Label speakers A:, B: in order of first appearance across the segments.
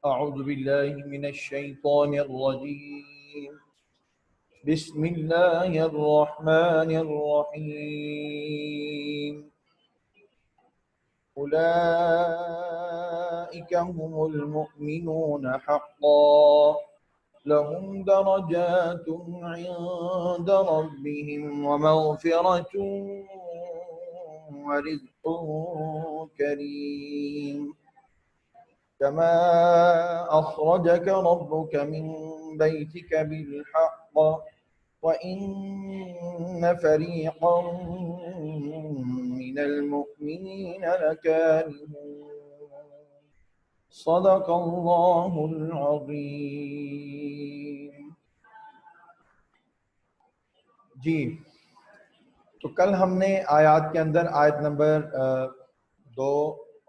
A: أعوذ بالله من الشيطان الرجيم بسم الله الرحمن الرحيم أولئك هم المؤمنون حقا لهم درجات عند ربهم ومغفرة ورزق كريم كما أخرجك ربك من بيتك بالحق وإن فريقا من المؤمنين لكارهون صدق الله العظيم. جی تو کل ہم نے آیات کے اندر آیت نمبر 2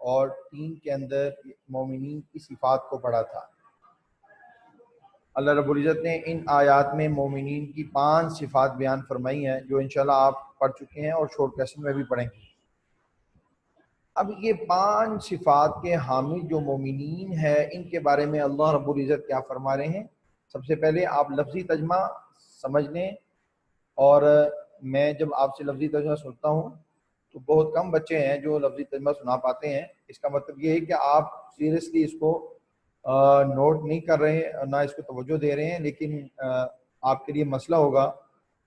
A: اور 3 کے اندر مومنین کی صفات کو پڑھا تھا. اللہ رب العزت نے ان آیات میں مومنین کی 5 صفات بیان فرمائی ہیں جو انشاءاللہ آپ پڑھ چکے ہیں اور شورٹ لیسن میں بھی پڑھیں گے. اب یہ 5 صفات کے حامل جو مومنین ہیں ان کے بارے میں اللہ رب العزت کیا فرما رہے ہیں. سب سے پہلے آپ لفظی ترجمہ سمجھ لیں، اور میں جب آپ سے لفظی ترجمہ سنتا ہوں تو بہت کم بچے ہیں جو لفظی ترجمہ سنا پاتے ہیں. اس کا مطلب یہ ہے کہ آپ سیریسلی اس کو نوٹ نہیں کر رہے ہیں، نہ اس کو توجہ دے رہے ہیں، لیکن آپ کے لیے مسئلہ ہوگا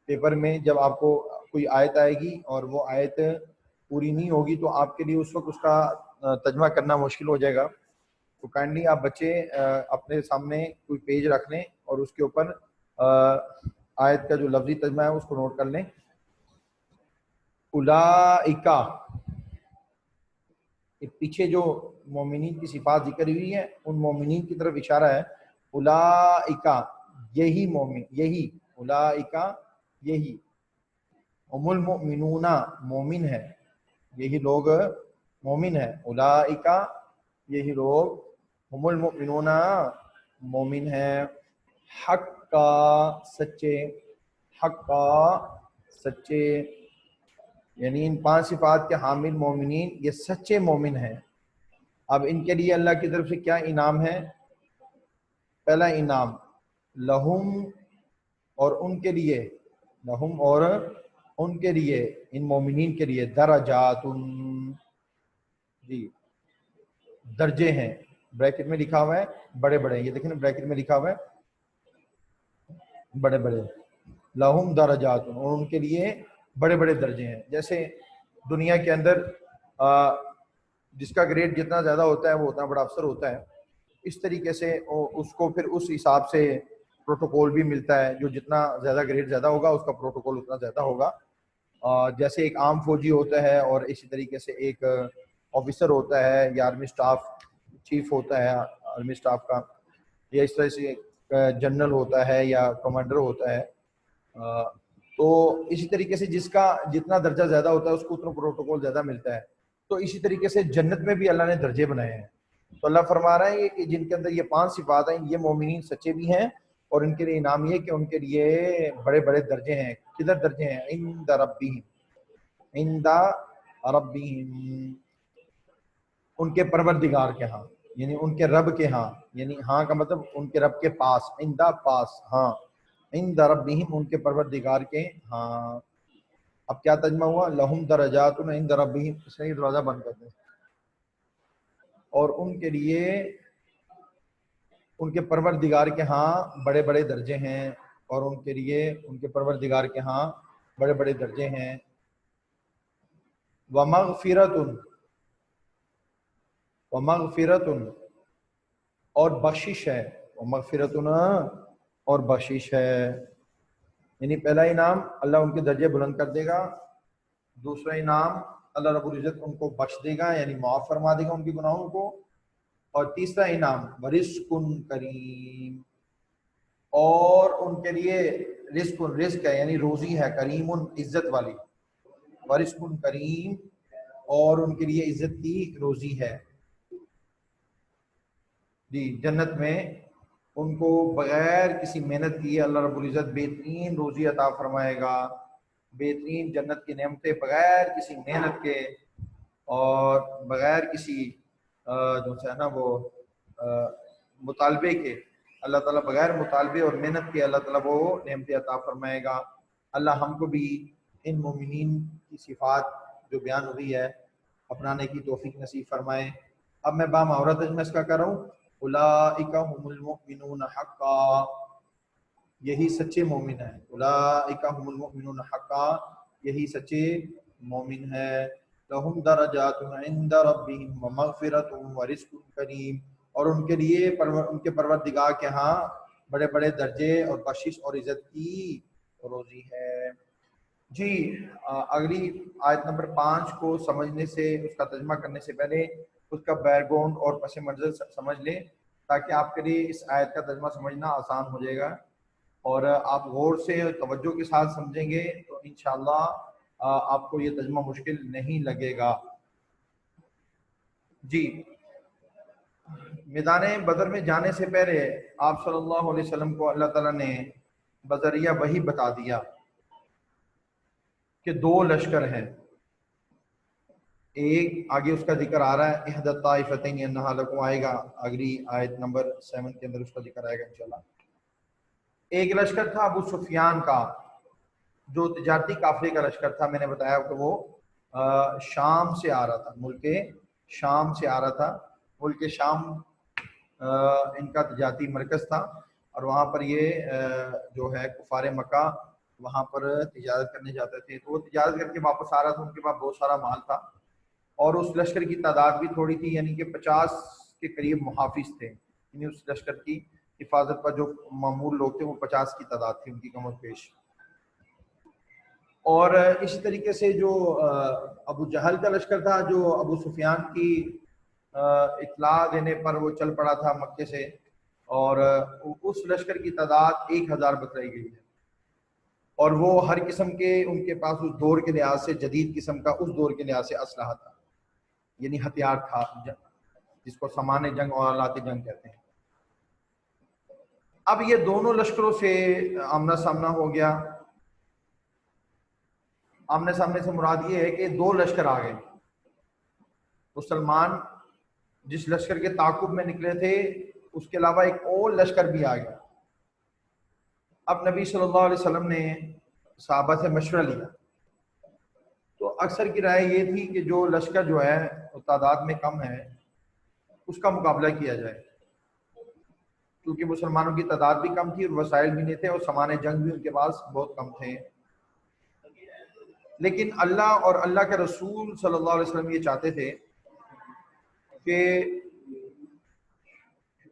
A: پیپر میں جب آپ کو کوئی آیت آئے گی اور وہ آیت پوری نہیں ہوگی تو آپ کے لیے اس وقت اس کا ترجمہ کرنا مشکل ہو جائے گا. تو کائنڈلی آپ بچے اپنے سامنے کوئی پیج رکھ لیں اور اس کے اوپر آیت کا جو لفظی ترجمہ ہے اس کو نوٹ کر لیں. اولئک، پیچھے جو مومنین کی صفات ذکر ہوئی ہیں ان مومنین کی طرف اشارہ ہے. اولئک، یہی مومن، یہی اولئک، یہی هم المؤمنون، مومن ہے، یہی لوگ مومن ہیں. اولئک، یہی لوگ، هم المؤمنون، مومن ہیں. حقا، سچے، حقا، سچے، یعنی ان 5 صفات کے حامل مومنین یہ سچے مومن ہیں. اب ان کے لیے اللہ کی طرف سے کیا انعام ہے؟ پہلا انعام لہم، اور ان کے لیے، لہم اور ان کے لیے، ان مومنین کے لیے، درجات، جی درجے ہیں. بریکٹ میں لکھا ہوا ہے بڑے بڑے، یہ دیکھیں بریکٹ میں لکھا ہوا ہے بڑے بڑے. لہم درجات، اور ان کے لیے بڑے بڑے درجے ہیں. جیسے دنیا کے اندر جس کا گریڈ جتنا زیادہ ہوتا ہے وہ اتنا بڑا افسر ہوتا ہے. اس طریقے سے اس کو پھر اس حساب سے پروٹوکول بھی ملتا ہے، جو جتنا زیادہ گریڈ زیادہ ہوگا اس کا پروٹوکول اتنا زیادہ ہوگا. جیسے ایک عام فوجی ہوتا ہے اور اسی طریقے سے ایک آفیسر ہوتا ہے یا آرمی سٹاف چیف ہوتا ہے آرمی سٹاف کا، یا اس طرح سے جنرل ہوتا ہے یا کمانڈر ہوتا ہے. تو اسی طریقے سے جس کا جتنا درجہ زیادہ ہوتا ہے اس کو اتنا پروٹوکول زیادہ ملتا ہے. تو اسی طریقے سے جنت میں بھی اللہ نے درجے بنائے ہیں. تو اللہ فرما رہا ہے کہ جن کے اندر یہ 5 صفات ہیں یہ مومنین سچے بھی ہیں، اور ان کے لیے انعام یہ کہ ان کے لیے بڑے بڑے درجے ہیں. کدھر درجے ہیں؟ عند ربہم، عند ربہم، ان کے پروردگار کے ہاں، یعنی ان کے رب کے ہاں، یعنی ہاں کا مطلب ان کے رب کے پاس، عند پاس، ہاں، عند ربہم، ان کے پروردگار کے ہاں. اب کیا ترجمہ ہوا؟ لہم درجات عند ربہم. صحیح، دروازہ بند کر دیں. اور ان کے لیے ان کے پروردگار کے ہاں بڑے بڑے درجے ہیں، اور ان کے لیے ان کے پروردگار کے ہاں بڑے بڑے درجے ہیں. ومغفرۃ، ومغفرۃ، اور بخشش ہے. ومغفرۃ، اور بخشش ہے. یعنی پہلا انعام اللہ ان کے درجے بلند کر دے گا، دوسرا انعام اللہ رب العزت ان کو بخش دے گا، یعنی معاف فرما دے گا ان کے گناہوں کو، اور تیسرا انعام ورزق کریم، اور ان کے لیے رزق، رزق ہے یعنی روزی ہے، کریم عزت والی، ورزق کریم، اور ان کے لیے عزت کی روزی ہے. جی جنت میں ان کو بغیر کسی محنت کیے اللہ رب العزت بہترین روزی عطا فرمائے گا، بہترین جنت کی نعمتیں بغیر کسی محنت کے اور بغیر کسی جو ہے نا وہ مطالبے کے اللہ تعالیٰ بغیر مطالبے اور محنت کے اللہ تعالیٰ وہ نعمتیں عطا فرمائے گا۔ اللہ ہم کو بھی ان مومنین کی صفات جو بیان ہوئی ہے اپنانے کی توفیق نصیب فرمائے۔ اب میں بامحاورہ ترجمہ اس کا کر رہا ہوں، اولئک هم المؤمنون حقا، یہی سچے مومن ہیں، اولئک هم المؤمنون حقا، یہی سچے مومن ہیں، لہم درجات عند ربهم ومغفرۃ ورزق کریم، اور ان کے لیے ان کے پروردگار کے ہاں بڑے بڑے درجے اور بخشش اور عزت کی روزی ہے۔ جی اگلی آیت نمبر 5 کو سمجھنے سے، اس کا ترجمہ کرنے سے پہلے اس کا بیک گراؤنڈ اور پس منظر سمجھ لیں، تاکہ آپ کے لیے اس آیت کا ترجمہ سمجھنا آسان ہو جائے گا، اور آپ غور سے اور توجہ کے ساتھ سمجھیں گے تو انشاءاللہ آپ کو یہ ترجمہ مشکل نہیں لگے گا۔ جی میدان بدر میں جانے سے پہلے آپ صلی اللہ علیہ وسلم کو اللہ تعالیٰ نے بذریعہ وحی بتا دیا کہ 2 لشکر ہیں، ایک آگے اس کا ذکر آ رہا ہے احدی الطائفتین انہا لکم، آئے گا اگلی آیت نمبر 7 کے اندر اس کا ذکر آئے گا انشاءاللہ۔ ایک لشکر تھا ابو سفیان کا جو تجارتی قافلے کا لشکر تھا، میں نے بتایا کہ وہ شام سے آ رہا تھا، ملک شام سے آ رہا تھا۔ ملک شام ان کا تجارتی مرکز تھا، اور وہاں پر یہ جو ہے کفار مکہ وہاں پر تجارت کرنے جاتے تھے، تو وہ تجارت کر کے واپس آ رہا تھا، ان کے پاس بہت سارا مال تھا، اور اس لشکر کی تعداد بھی تھوڑی تھی، یعنی کہ 50 کے قریب محافظ تھے، یعنی اس لشکر کی حفاظت پر جو معمول لوگ تھے وہ 50 کی تعداد تھی ان کی کم و بیش۔ اور اسی طریقے سے جو ابو جہل کا لشکر تھا، جو ابو سفیان کی اطلاع دینے پر وہ چل پڑا تھا مکے سے، اور اس لشکر کی تعداد 1000 بتائی گئی ہے، اور وہ ہر قسم کے ان کے پاس اس دور کے لحاظ سے جدید قسم کا، اس دور کے لحاظ سے اسلحہ تھا، یعنی ہتھیار تھا، جس کو سامان جنگ اور آلات جنگ کہتے ہیں۔ اب یہ دونوں لشکروں سے آمنا سامنا ہو گیا۔ آمنے سامنے سے مراد یہ ہے کہ 2 لشکر آ گئے، مسلمان جس لشکر کے تعاقب میں نکلے تھے اس کے علاوہ ایک اور لشکر بھی آ گیا۔ اب نبی صلی اللہ علیہ وسلم نے صحابہ سے مشورہ لیا، تو اکثر کی رائے یہ تھی کہ جو لشکر جو ہے وہ تعداد میں کم ہے اس کا مقابلہ کیا جائے، کیونکہ مسلمانوں کی تعداد بھی کم تھی اور وسائل بھی نہیں تھے، اور سامان جنگ بھی ان کے پاس بہت کم تھے۔ لیکن اللہ اور اللہ کے رسول صلی اللہ علیہ وسلم یہ چاہتے تھے کہ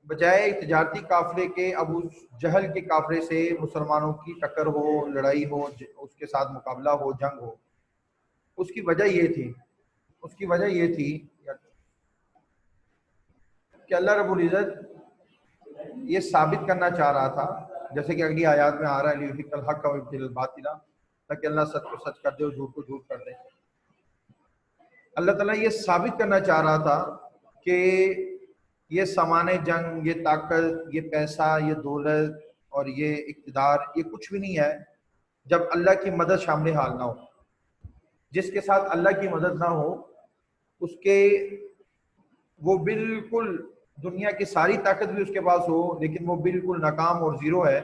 A: بجائے تجارتی قافلے کے ابو جہل کے قافلے سے مسلمانوں کی ٹکر ہو، لڑائی ہو، اس کے ساتھ مقابلہ ہو، جنگ ہو۔ اس کی وجہ یہ تھی کہ اللہ رب العزت یہ ثابت کرنا چاہ رہا تھا، جیسے کہ اگلی آیات میں آ رہا ہے لیحق الحق ویبطل الباطل، تاکہ اللہ سچ کو سچ کر دے اور جھوٹ کو جھوٹ کر دے۔ اللہ تعالیٰ یہ ثابت کرنا چاہ رہا تھا کہ یہ سامان جنگ، یہ طاقت، یہ پیسہ، یہ دولت اور یہ اقتدار، یہ کچھ بھی نہیں ہے جب اللہ کی مدد شامل حال نہ ہو۔ جس کے ساتھ اللہ کی مدد نہ ہو اس کے، وہ بالکل دنیا کی ساری طاقت بھی اس کے پاس ہو لیکن وہ بالکل ناکام اور زیرو ہے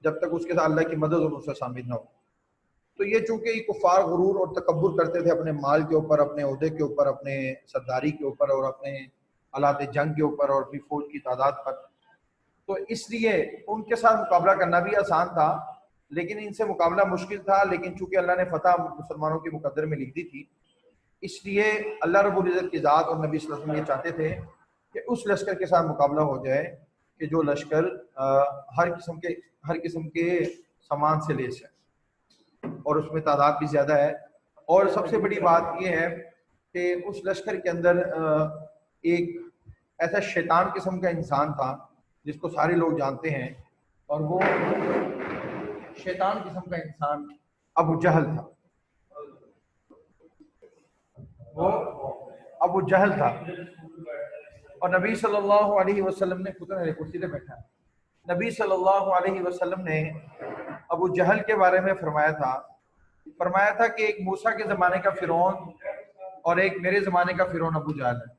A: جب تک اس کے ساتھ اللہ کی مدد اور نصرت شامل نہ ہو۔ تو یہ چونکہ یہ کفار غرور اور تکبر کرتے تھے اپنے مال کے اوپر، اپنے عہدے کے اوپر، اپنے سرداری کے اوپر اور اپنے آلات جنگ کے اوپر اور اپنی فوج کی تعداد پر، تو اس لیے ان کے ساتھ مقابلہ کرنا بھی آسان تھا، لیکن ان سے مقابلہ مشکل تھا۔ لیکن چونکہ اللہ نے فتح مسلمانوں کے مقدر میں لکھ دی تھی، اس لیے اللہ رب العزت کی ذات اور نبی صلی اللہ علیہ وسلم یہ چاہتے تھے کہ اس لشکر کے ساتھ مقابلہ ہو جائے کہ جو لشکر ہر قسم کے سامان سے لیس ہے اور اس میں تعداد بھی زیادہ ہے۔ اور سب سے بڑی بات یہ ہے کہ اس لشکر کے اندر ایک ایسا شیطان قسم کا انسان تھا جس کو سارے لوگ جانتے ہیں، اور وہ شیطان قسم کا انسان ابو جہل تھا۔ وہ ابو جہل تھا، اور نبی صلی اللہ علیہ وسلم نے خود کرسی پہ بیٹھا ہے، نبی صلی اللہ علیہ وسلم نے ابو جہل کے بارے میں فرمایا تھا کہ ایک موسیٰ کے زمانے کا فرعون اور ایک میرے زمانے کا فرعون ابو جہل ہے۔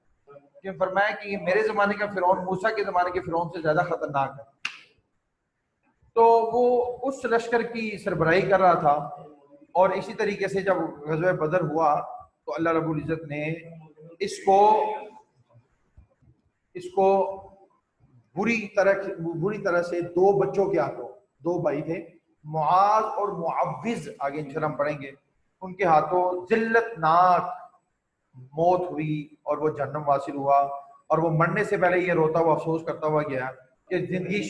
A: کہ فرمایا کہ یہ میرے زمانے کا فرعون موسیٰ کے زمانے کے فرعون سے زیادہ خطرناک ہے. تو وہ اس لشکر کی سربراہی کر رہا تھا. اور اسی طریقے سے جب غزوہ بدر ہوا تو اللہ رب العزت نے اس کو بری طرح سے دو بچوں کے ہاتھوں، دو بھائی تھے معاذ اور معوذ، آگے انشاءاللہ ہم پڑھیں گے، ان کے ہاتھوں ذلت ناک موت ہوئی اور وہ جہنم واصل ہوا. اور وہ مرنے سے پہلے یہ روتا ہوا افسوس کرتا ہوا گیا کہ زندگی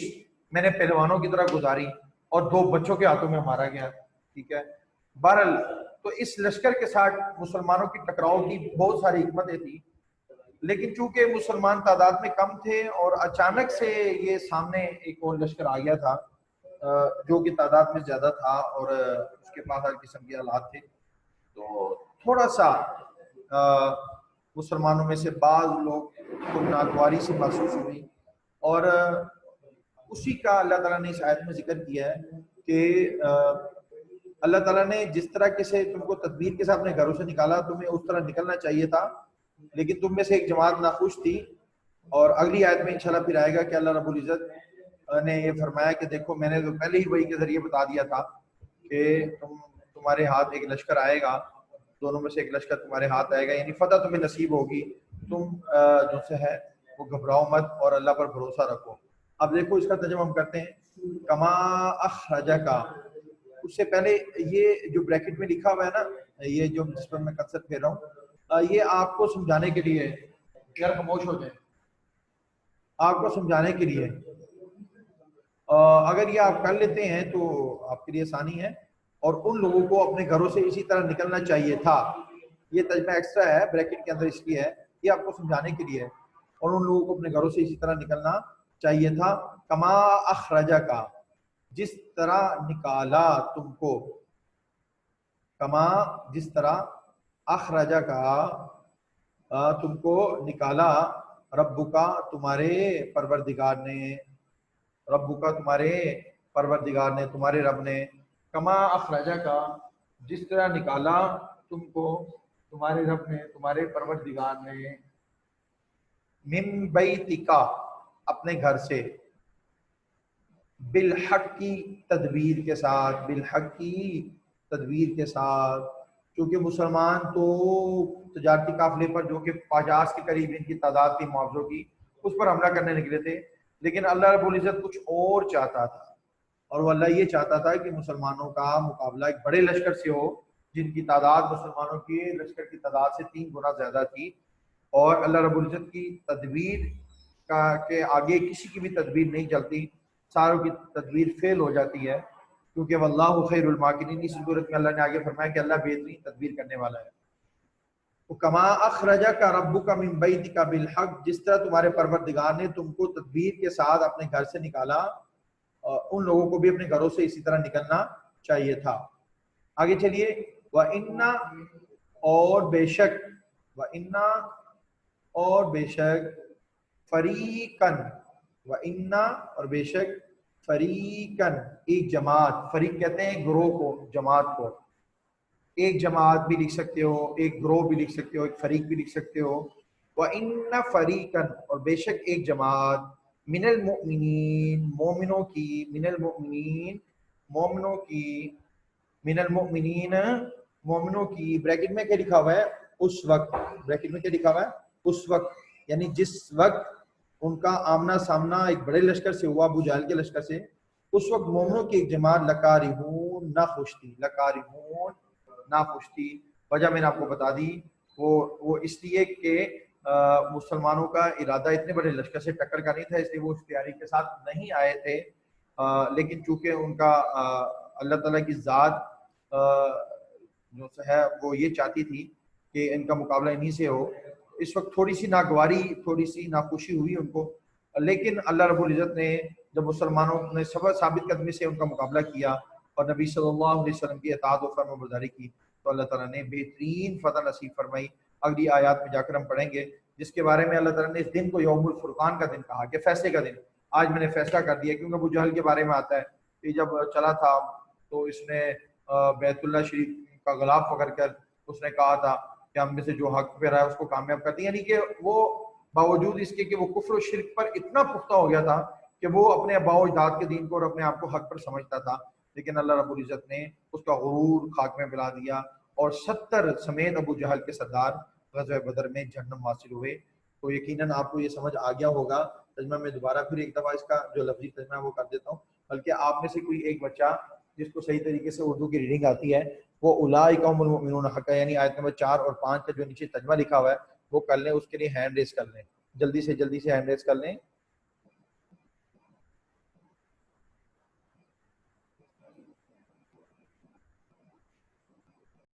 A: میں نے پہلوانوں کی طرح گزاری اور دو بچوں کے ہاتھوں میں مارا گیا. ٹھیک ہے. بہرحال تو اس لشکر کے ساتھ مسلمانوں کی ٹکراؤ کی بہت ساری حکمتیں تھیں، لیکن چونکہ مسلمان تعداد میں کم تھے اور اچانک سے یہ سامنے ایک اور لشکر آ گیا تھا جو کہ تعداد میں زیادہ تھا اور اس کے پاس ہر قسم کے آلات تھے، تو تھوڑا سا مسلمانوں میں سے بعض لوگ کو ناگواری سے محسوس ہوئی. اور اسی کا اللہ تعالیٰ نے اس آیت میں ذکر کیا ہے کہ اللہ تعالیٰ نے جس طرح کے سے تم کو تدبیر کے ساتھ اپنے گھروں سے نکالا، تمہیں اس طرح نکلنا چاہیے تھا، لیکن تم میں سے ایک جماعت ناخوش تھی. اور اگلی آیت میں انشاءاللہ پھر آئے گا کہ اللہ رب العزت نے یہ فرمایا کہ دیکھو میں نے تو پہلے ہی وحی کے ذریعے بتا دیا تھا کہ تمہارے ہاتھ ایک لشکر آئے گا، دونوں میں سے ایک لشکر تمہارے ہاتھ آئے گا، یعنی فتح تمہیں نصیب ہوگی، تم جو سے ہے وہ گھبراؤ مت اور اللہ پر بھروسہ رکھو. اب دیکھو اس کا ترجمہ ہم کرتے ہیں. کما اخرجک، اس سے پہلے یہ جو بریکٹ میں لکھا ہوا ہے نا، یہ جو جس پر میں قصر پھیر رہا ہوں، یہ آپ کو سمجھانے کے لیے، یار خاموش ہو جائیں، آپ کو سمجھانے کے لیے. اگر یہ آپ کر لیتے ہیں تو آپ کے لیے آسانی ہے. اور ان لوگوں کو اپنے گھروں سے اسی طرح نکلنا چاہیے تھا. یہ ترجمہ ایکسٹرا ہے بریکٹ کے اندر اس لیے ہے، یہ آپ کو سمجھانے کے لیے ہے. اور ان لوگوں کو اپنے گھروں سے اسی طرح نکلنا چاہیے تھا. کما اخرجک، جس طرح نکالا تم کو، کما جس طرح اخرجک تم کو نکالا، ربک تمہارے پروردگار نے، ربک تمہارے پروردگار نے، تمہارے رب نے، کما اخرجک جس طرح نکالا تم کو تمہارے رب نے، تمہارے پروردگار نے، من بیتک اپنے گھر سے، بالحق کی تدبیر کے ساتھ، بالحق کی تدبیر کے ساتھ. کیونکہ مسلمان تو تجارتی قافلے پر جو کہ 50 کے قریب ان کی تعداد تھی معاوضوں کی، اس پر حملہ کرنے نکلے تھے، لیکن اللہ رب العزت کچھ اور چاہتا تھا. اور وہ اللہ یہ چاہتا تھا کہ مسلمانوں کا مقابلہ ایک بڑے لشکر سے ہو جن کی تعداد مسلمانوں کی لشکر کی تعداد سے 3 گنا زیادہ تھی. اور اللہ رب العزت کی تدبیر کا کہ آگے کسی کی بھی تدبیر نہیں چلتی، ساروں کی تدبیر فیل ہو جاتی ہے، کیونکہ واللہ خیر الماکرین. اس صورت میں اللہ نے آگے فرمایا کہ اللہ بہترین تدبیر کرنے والا ہے. کما اخرجک ربک من بیتک بالحق، جس طرح تمہارے پروردگار نے تم کو تدبیر کے ساتھ اپنے گھر سے نکالا، ان لوگوں کو بھی اپنے گھروں سے اسی طرح نکلنا چاہیے تھا. آگے چلیے. وَإِنَّ، اور بے شک، وَإِنَّ اور بے شک، فریقاً، وَإِنَّ اور بے شک، فریقاً ایک جماعت، فریق کہتے ہیں گروہ کو، جماعت کو. ایک جماعت بھی لکھ سکتے ہو، ایک گروہ بھی لکھ سکتے ہو، ایک فریق بھی لکھ سکتے ہو. وَإِنَّ فَرِيقًا اور بے شک ایک جماعت، من المؤمنین مومنوں کی، من المؤمنین مومنوں کی، من المؤمنین مومنوں کی. بریکٹ میں کیا لکھا ہوا ہے؟ اس وقت. بریکٹ میں کیا لکھا ہوا ہے؟ اس وقت، یعنی جس وقت ان کا آمنا سامنا ایک بڑے لشکر سے ہوا، ابو جہل کے لشکر سے، اس وقت مومنوں کی ایک جماعت لکارہون ناخوش تھی، لکارہون ناخوش تھی. وجہ میں نے آپ کو بتا دی، وہ اس لیے کہ مسلمانوں کا ارادہ اتنے بڑے لشکر سے ٹکر کا نہیں تھا، اس لیے وہ اس تیاری کے ساتھ نہیں آئے تھے. لیکن چونکہ ان کا اللہ تعالیٰ کی ذات جو ہے وہ یہ چاہتی تھی کہ ان کا مقابلہ انہی سے ہو، اس وقت تھوڑی سی ناگواری، تھوڑی سی ناخوشی ہوئی ان کو. لیکن اللہ رب العزت نے جب مسلمانوں نے صبر ثابت قدمی سے ان کا مقابلہ کیا اور نبی صلی اللہ علیہ وسلم کی اطاعت و فرمانبرداری کی، تو اللہ تعالیٰ نے بہترین فتح نصیب فرمائی. اگلی آیات میں جا کر ہم پڑھیں گے، جس کے بارے میں اللہ تعالیٰ نے اس دن کو یوم الفرقان کا دن کہا، کہ فیصلے کا دن. آج میں نے فیصلہ کر دیا، کیونکہ ابو جہل کے بارے میں آتا ہے کہ جب چلا تھا تو اس نے بیت اللہ شریف کا غلاف پکڑ کر اس نے کہا تھا کہ ہم میں سے جو حق پہ رہا ہے اس کو کامیاب کرتے ہیں. یعنی کہ وہ باوجود اس کے کہ وہ کفر و شرک پر اتنا پختہ ہو گیا تھا کہ وہ اپنے اباء و اجداد کے دین کو اور اپنے آپ کو حق پر سمجھتا تھا، لیکن اللہ رب العزت نے اس کا غرور خاک میں ملا دیا اور 70 سمیت ابو جہل کے سردار غزوہ بدر میں جہنم حاصل ہوئے۔ تو یقیناً آپ کو یہ سمجھ آ گیا ہوگا۔ ترجمہ میں دوبارہ پھر ایک دفعہ اس کا جو لفظی ترجمہ ہے وہ کر دیتا ہوں، بلکہ آپ میں سے کوئی ایک بچہ جس کو صحیح طریقے سے اردو کی ریڈنگ آتی ہے وہ اولئک هم المؤمنون حقا، یعنی آیت نمبر 4 اور 5 کا جو نیچے ترجمہ لکھا ہوا ہے وہ کر لیں، اس کے لیے ہینڈ ریز کر لیں، جلدی سے ہینڈ ریز کر لیں